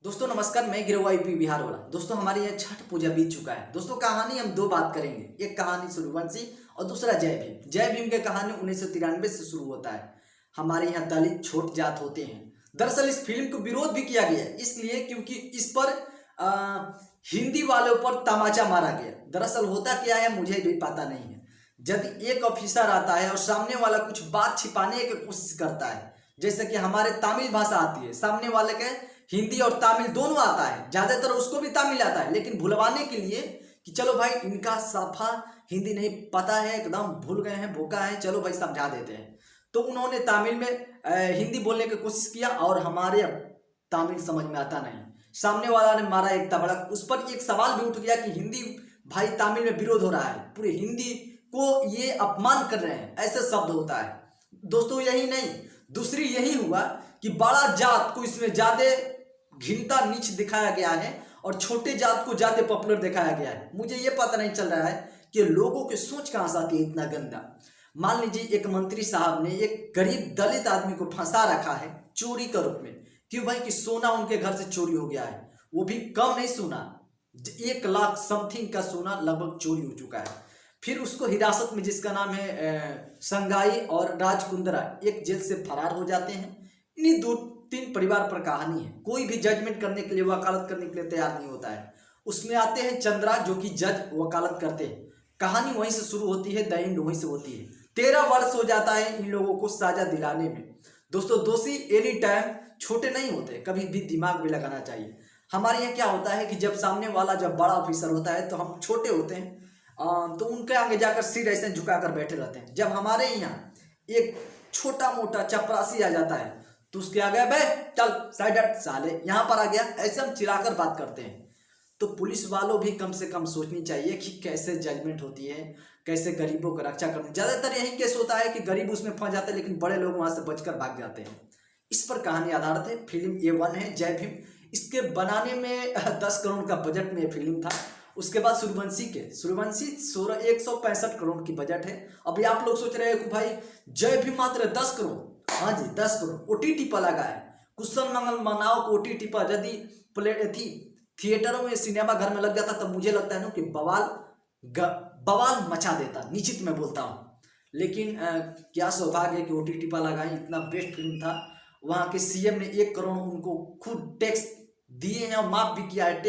दोस्तों नमस्कार, मैं गिरोवा यूपी बिहार वाला। दोस्तों हमारे यहाँ छठ पूजा बीत चुका है। दोस्तों कहानी हम दो बात करेंगे, एक कहानी सूर्यवंशी और दूसरा जय भीम। जय भीम की कहानी 1993 से शुरू होता है। हमारे यहाँ दलित छोट जात होते हैं। दरअसल इस फिल्म को विरोध भी किया गया है, इसलिए क्योंकि इस पर हिंदी वालों पर तमाचा मारा गया। दरअसल होता क्या है मुझे भी पता नहीं है। जब एक ऑफिसर आता है और सामने वाला कुछ बात छिपाने की कोशिश करता है, जैसे कि हमारे तमिल भाषा आती है, सामने वाले के हिंदी और तमिल दोनों आता है, ज्यादातर उसको भी तमिल आता है, लेकिन भुलवाने के लिए कि चलो भाई इनका साफा हिंदी नहीं पता है, एकदम भूल गए हैं, भूखा है, चलो भाई समझा देते हैं। तो उन्होंने तमिल में हिंदी बोलने की कोशिश किया और हमारे तमिल समझ में आता नहीं। सामने वाला ने मारा एक तबड़क, उस पर एक सवाल भी उठ गया कि हिंदी भाई तमिल में विरोध हो रहा है, पूरे हिंदी को ये अपमान कर रहे हैं, ऐसे शब्द होता है। दोस्तों यही नहीं, दूसरी यही हुआ कि बड़ा जात को इसमें ज्यादा घिनता नीच दिखाया गया है और छोटे जात को ज्यादा पॉपुलर दिखाया गया है। मुझे ये पता नहीं चल रहा है कि लोगों की सोच कहां से आती है इतना गंदा। मान लीजिए एक मंत्री साहब ने एक गरीब दलित आदमी को फंसा रखा है चोरी के रूप में। क्यों भाई? कि सोना उनके घर से चोरी हो गया है, वो भी कम नहीं सोना, 1 लाख समथिंग का सोना लगभग चोरी हो चुका है। फिर उसको हिरासत में, जिसका नाम है संगाई और राजकुंद्रा, एक जेल से फरार हो जाते हैं। इन्हीं 2-3 परिवार पर कहानी है। कोई भी जजमेंट करने के लिए, वकालत करने के लिए तैयार नहीं होता है। उसमें आते हैं चंद्रा, जो कि जज वकालत करते हैं। कहानी वहीं से शुरू होती है, द एंड वहीं से होती है। 13 वर्ष हो जाता है इन लोगों को सजा दिलाने में। दोस्तों दोषी एनी टाइम छोटे नहीं होते, कभी भी दिमाग भी लगाना चाहिए। हमारे यहाँ क्या होता है कि जब सामने वाला जब बड़ा ऑफिसर होता है तो हम छोटे होते हैं, तो उनके आगे जाकर सिर ऐसे झुकाकर बैठे रहते हैं। जब हमारे यहाँ एक छोटा मोटा चपरासी आ जाता है तो उसके आगे बे चल साइड हट साले, यहाँ पर आ गया, ऐसे हम चिल्लाकर बात करते हैं। तो पुलिस वालों भी कम से कम सोचनी चाहिए कि कैसे जजमेंट होती है, कैसे गरीबों को रक्षा करनी। ज्यादातर यही केस होता है कि गरीब उसमें फंस जाते हैं, लेकिन बड़े लोग वहां से बचकर भाग जाते हैं। इस पर कहानी आधारित है। फिल्म A1 है, जय भीम। इसके बनाने में 10 करोड़ का बजट में फिल्म था। उसके बाद सूर्यवंशी 165 करोड़ की बजट है। अभी आप लोग सोच रहे हो कि भाई जय भीम मात्र 10 करोड़। हाँ जी, 10 करोड़ OTT पर लगा है। कुशल मंगल मनाओ को OTT पर यदि प्ले थी थिएटरों में, सिनेमा घर में लग जाता तब मुझे लगता है ना कि बवाल मचा देता, निश्चित मैं बोलता हूँ। लेकिन क्या सौभाग्य है कि OTT पर लगा है। इतना बेस्ट फिल्म था। वहाँ के CM ने 1 करोड़ उनको खुद टैक्स दिए हैं और माफ भी किया है।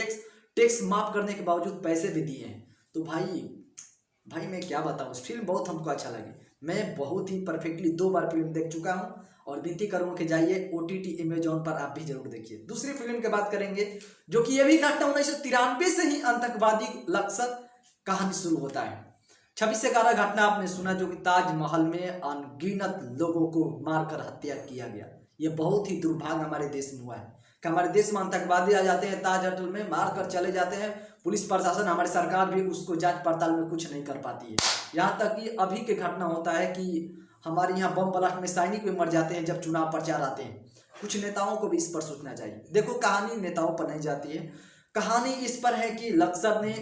टैक्स माफ करने के बावजूद पैसे भी दिए हैं। तो भाई मैं क्या बताऊँ, इस फिल्म बहुत हमको अच्छा लगी। मैं बहुत ही परफेक्टली 2 बार फिल्म देख चुका हूँ और विनती करूँगा कि जाइए OTT अमेजॉन पर आप भी जरूर देखिए। दूसरी फिल्म की बात करेंगे, जो कि ये भी घटना 1993 से ही आतंकवादी लक्ष्य कहानी शुरू होता है। 26/11 घटना आपने सुना, जो कि ताजमहल में अनगिनत लोगों को मारकर हत्या किया गया। ये बहुत ही दुर्भाग्य हमारे देश में हुआ है कि हमारे देश में आतंकवादी आ जाते हैं, ताज होटल में मार कर चले जाते हैं। पुलिस प्रशासन, हमारी सरकार भी उसको जांच पड़ताल में कुछ नहीं कर पाती है। यहाँ तक कि अभी के घटना होता है कि हमारे यहाँ बम ब्लास्ट में सैनिक भी मर जाते हैं जब चुनाव प्रचार आते हैं। कुछ नेताओं को भी इस पर सोचना चाहिए। देखो कहानी नेताओं पर नहीं जाती है, कहानी इस पर है कि लक्सर ने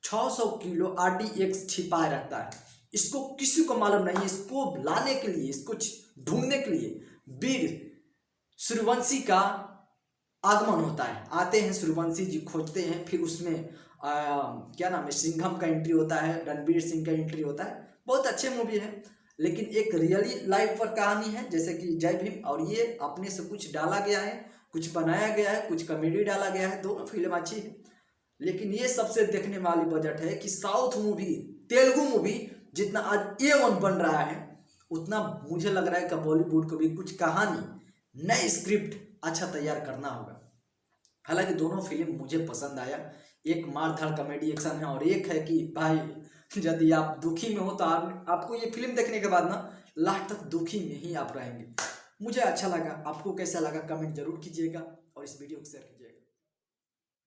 600 किलो RDX छिपाए रखता है। इसको किसी को मालूम नहीं है। इसको लाने के लिए, इसको ढूंढने के लिए वीर सूर्यवंशी का आगमन होता है। आते हैं सूर्यवंशी जी, खोजते हैं। फिर उसमें क्या नाम है, सिंघम का एंट्री होता है, रणवीर सिंह का एंट्री होता है। बहुत अच्छे मूवी है, लेकिन एक रियली लाइफ पर कहानी है, जैसे कि जय भीम। और ये अपने से कुछ डाला गया है, कुछ बनाया गया है, कुछ कॉमेडी डाला गया है। दोनों फिल्म अच्छी है, लेकिन ये सबसे देखने वाली बजट है कि साउथ मूवी, तेलुगु मूवी जितना आज A1 बन रहा है, उतना मुझे लग रहा है कि बॉलीवुड को भी कुछ कहानी, नई स्क्रिप्ट अच्छा तैयार करना होगा। हालांकि दोनों फिल्म मुझे पसंद आया। एक मारधाड़ कॉमेडी एक्शन है और एक है कि भाई यदि आप दुखी में हो तो आपको ये फिल्म देखने के बाद ना लास्ट तक दुखी में ही आप रहेंगे। मुझे अच्छा लगा। आपको कैसा लगा कमेंट जरूर कीजिएगा और इस वीडियो को शेयर कीजिएगा।